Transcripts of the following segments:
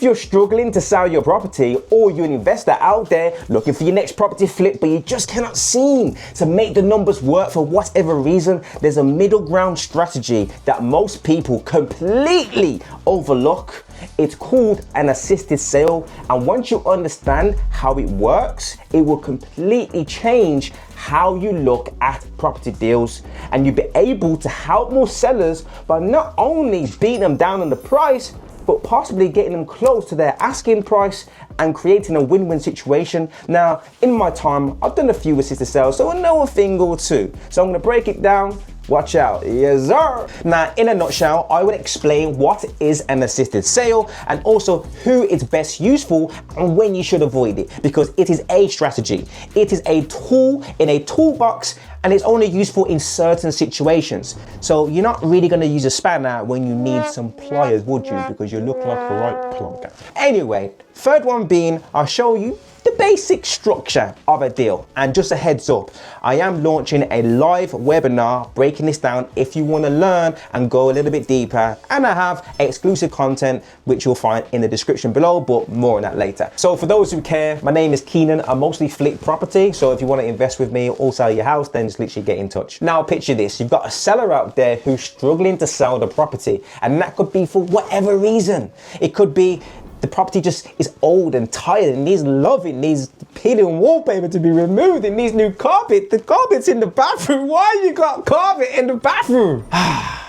If you're struggling to sell your property, or you're an investor out there looking for your next property flip, but you just cannot seem to make the numbers work for whatever reason, there's a middle ground strategy that most people completely overlook. It's called an assisted sale, and once you understand how it works, it will completely change how you look at property deals, and you'll be able to help more sellers by not only beating them down on the price, but possibly getting them close to their asking price and creating a win-win situation. Now, in my time, I've done a few assisted sales, so I know a thing or two. So I'm gonna break it down. Watch out, yes sir. Now, in a nutshell, I would explain what is an assisted sale and also who it's best used for and when you should avoid it, because it is a strategy. It is a tool in a toolbox, and it's only useful in certain situations. So you're not really gonna use a spanner when you need some pliers, would you? Because you look like a right plonker. Anyway, third one being, I'll show you the basic structure of a deal. And just a heads up, I am launching a live webinar breaking this down if you want to learn and go a little bit deeper, and I have exclusive content which you'll find in the description below, but more on that later. So for those who care, my name is Keenan. I mostly flip property, so if you want to invest with me or sell your house, then just literally get in touch. Now picture this, you've got a seller out there who's struggling to sell the property, and that could be for whatever reason. It could be the property just is old and tired and needs loving, needs peeling wallpaper to be removed, it needs new carpet. The carpet's in the bathroom. Why you got carpet in the bathroom?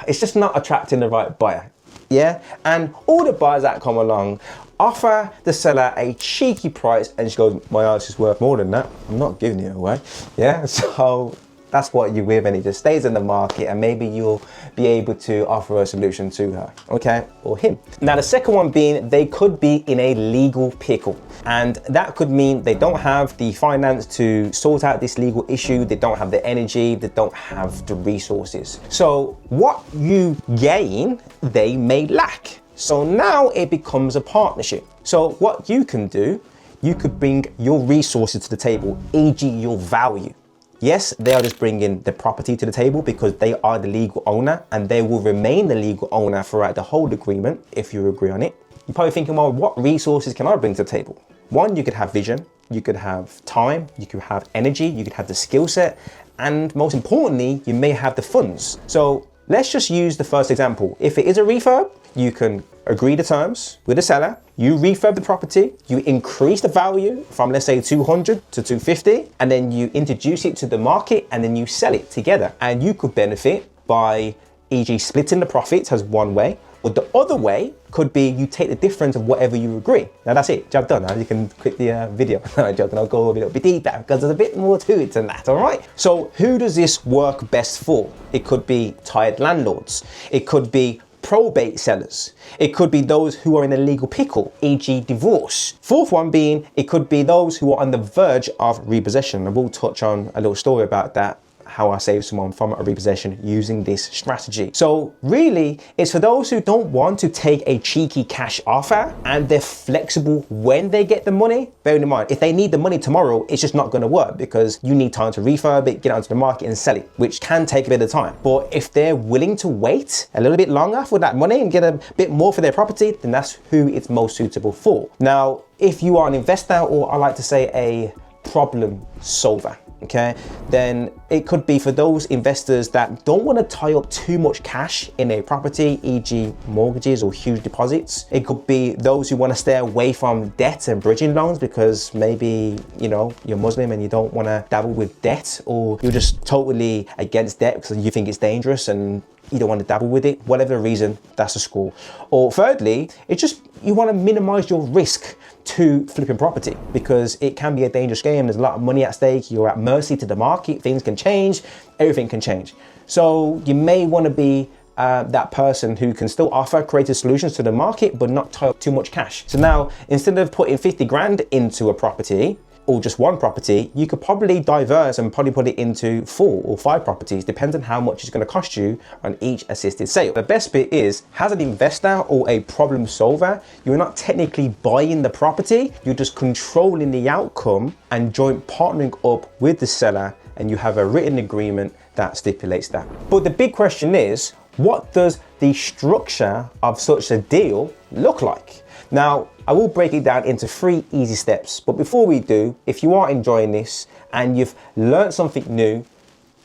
It's just not attracting the right buyer. Yeah, and all the buyers that come along offer the seller a cheeky price, and she goes, my house is worth more than that. I'm not giving it away. Yeah, so that's what you're with, and it just stays in the market, and maybe you'll be able to offer a solution to her, okay, or him. Now the second one being, they could be in a legal pickle, and that could mean they don't have the finance to sort out this legal issue, they don't have the energy, they don't have the resources. So what you gain, they may lack. So now it becomes a partnership. So what you can do, you could bring your resources to the table, e.g. your value. Yes, they are just bringing the property to the table because they are the legal owner, and they will remain the legal owner throughout the whole agreement if you agree on it. You're probably thinking, well, what resources can I bring to the table? One, you could have vision, you could have time, you could have energy, you could have the skill set, and most importantly, you may have the funds. So let's just use the first example. If it is a refurb, you can agree the terms with the seller, you refurb the property, you increase the value from, let's say, 200 to 250, and then you introduce it to the market, and then you sell it together. And you could benefit by, e.g. splitting the profits as one way, or the other way could be you take the difference of whatever you agree. Now that's it, job done. Now you can quit the video. No, I'm joking, I'll go a little bit deeper because there's a bit more to it than that, all right? So who does this work best for? It could be tired landlords. It could be probate sellers. It could be those who are in a legal pickle, e.g. divorce. Fourth one being, it could be those who are on the verge of repossession. I will touch on a little story about that, how I saved someone from a repossession using this strategy. So really, it's for those who don't want to take a cheeky cash offer and they're flexible when they get the money. Bearing in mind, if they need the money tomorrow, it's just not gonna work because you need time to refurb it, get onto the market and sell it, which can take a bit of time. But if they're willing to wait a little bit longer for that money and get a bit more for their property, then that's who it's most suitable for. Now, if you are an investor, or I like to say a problem solver, okay, then it could be for those investors that don't want to tie up too much cash in a property, e.g. mortgages or huge deposits. It could be those who want to stay away from debt and bridging loans because maybe, you know, you're Muslim and you don't want to dabble with debt, or you're just totally against debt because you think it's dangerous and you don't want to dabble with it. Whatever the reason, that's a score. Or thirdly, it's just you want to minimize your risk to flipping property because it can be a dangerous game. There's a lot of money at stake. You're at mercy to the market. Things can change. Everything can change. So you may want to be that person who can still offer creative solutions to the market but not tie up too much cash. So now, instead of putting 50 grand into a property, or just one property, you could probably diverse and probably put it into 4 or 5 properties, depending on how much it's going to cost you on each assisted sale. The best bit is, as an investor or a problem solver, you're not technically buying the property, you're just controlling the outcome and joint partnering up with the seller, and you have a written agreement that stipulates that. But the big question is, what does the structure of such a deal look like? Now, I will break it down into 3 easy steps. But before we do, if you are enjoying this and you've learned something new,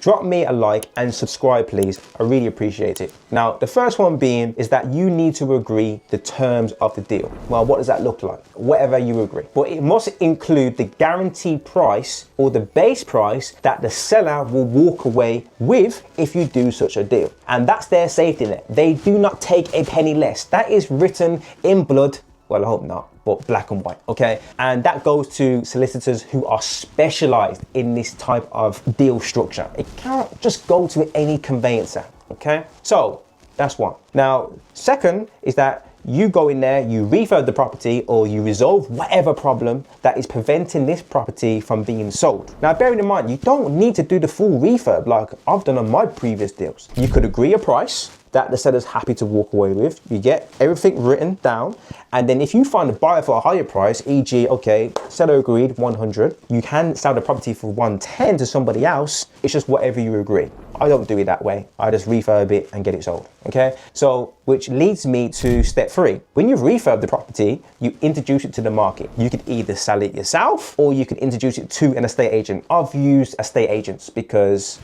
drop me a like and subscribe, please. I really appreciate it. Now, the first one being is that you need to agree the terms of the deal. Well, what does that look like? Whatever you agree. But it must include the guaranteed price or the base price that the seller will walk away with if you do such a deal. And that's their safety net. They do not take a penny less. That is written in blood. Well, I hope not, but black and white, okay? And that goes to solicitors who are specialized in this type of deal structure. It can't just go to any conveyancer, okay? So that's one. Now, second is that you go in there, you refurb the property or you resolve whatever problem that is preventing this property from being sold. Now, bearing in mind, you don't need to do the full refurb like I've done on my previous deals. You could agree a price that the seller's happy to walk away with. You get everything written down. And then if you find a buyer for a higher price, e.g., okay, seller agreed 100, you can sell the property for 110 to somebody else. It's just whatever you agree. I don't do it that way. I just refurb it and get it sold, okay? So, which leads me to step 3. When you've refurbed the property, you introduce it to the market. You could either sell it yourself or you could introduce it to an estate agent. I've used estate agents because,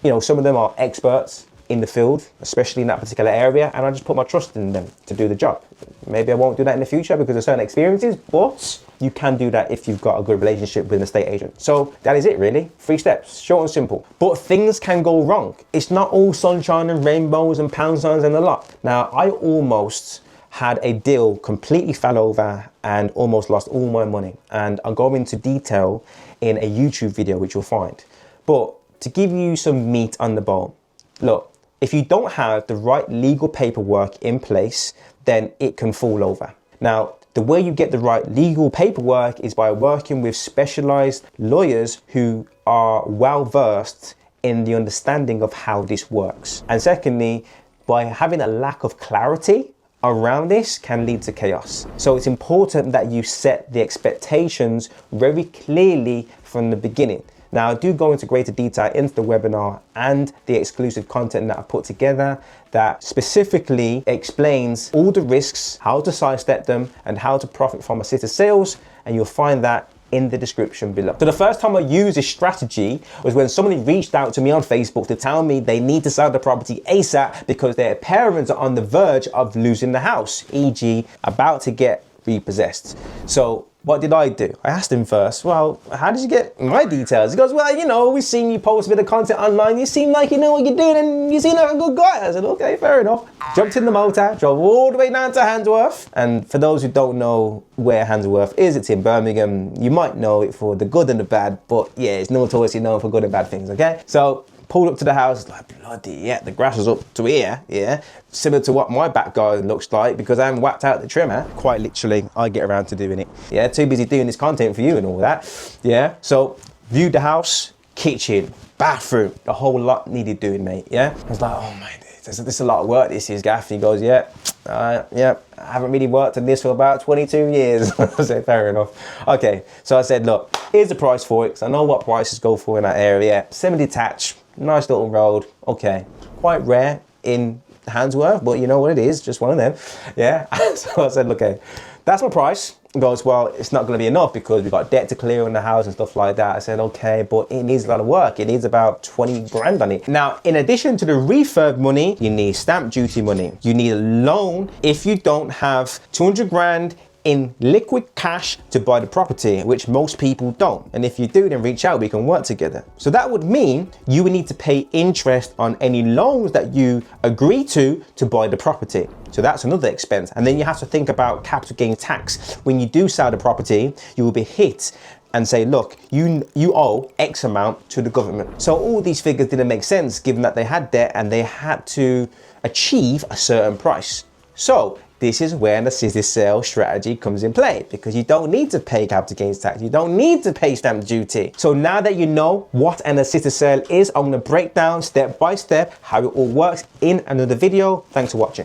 you know, some of them are experts in the field, especially in that particular area, and I just put my trust in them to do the job. Maybe I won't do that in the future because of certain experiences, but you can do that if you've got a good relationship with an estate agent. So that is it really, 3 steps, short and simple. But things can go wrong. It's not all sunshine and rainbows and pound signs and a lot. Now, I almost had a deal completely fell over and almost lost all my money. And I'll go into detail in a YouTube video, which you'll find. But to give you some meat on the bone, look, if you don't have the right legal paperwork in place, then it can fall over. Now, the way you get the right legal paperwork is by working with specialized lawyers who are well versed in the understanding of how this works. And secondly, by having a lack of clarity around this can lead to chaos. So it's important that you set the expectations very clearly from the beginning. Now, I do go into greater detail into the webinar and the exclusive content that I've put together that specifically explains all the risks, how to sidestep them, and how to profit from assisted sales. And you'll find that in the description below. So the first time I used this strategy was when somebody reached out to me on Facebook to tell me they need to sell the property ASAP because their parents are on the verge of losing the house, e.g. about to get repossessed. So what did I do? I asked him first, well, how did you get my details? He goes, well, you know, we've seen you post a bit of content online. You seem like you know what you're doing and you seem like a good guy. I said, okay, fair enough. Jumped in the motor, drove all the way down to Handsworth. And for those who don't know where Handsworth is, it's in Birmingham. You might know it for the good and the bad, but yeah, it's notoriously known for good and bad things, okay? So pulled up to the house, like, bloody yeah, the grass was up to here, yeah. Similar to what my back garden looks like because I haven't whacked out the trimmer. Quite literally, I get around to doing it. Yeah, too busy doing this content for you and all that. Yeah, so viewed the house, kitchen, bathroom, the whole lot needed doing, mate, yeah. I was like, oh my, this is a lot of work, this is, Gaff. He goes, yeah, I haven't really worked on this for about 22 years. I said, fair enough. Okay, so I said, look, here's the price for it, because I know what prices go for in that area. Semi-detached, nice little road, okay. Quite rare in Handsworth, but you know what it is, just one of them, yeah. So I said, okay, that's my price. He goes, well, it's not going to be enough because we've got debt to clear on the house and stuff like that. I said, okay, but it needs a lot of work. It needs about 20 grand on it. Now, in addition to the refurb money, you need stamp duty money. You need a loan if you don't have 200 grand in liquid cash to buy the property, which most people don't. And if you do, then reach out, we can work together. So that would mean you would need to pay interest on any loans that you agree to buy the property. So that's another expense. And then you have to think about capital gains tax. When you do sell the property, you will be hit and say, look, you owe X amount to the government. So all these figures didn't make sense given that they had debt and they had to achieve a certain price. So this is where an assisted sale strategy comes in play because you don't need to pay capital gains tax. You don't need to pay stamp duty. So now that you know what an assisted sale is, I'm gonna break down step by step how it all works in another video. Thanks for watching.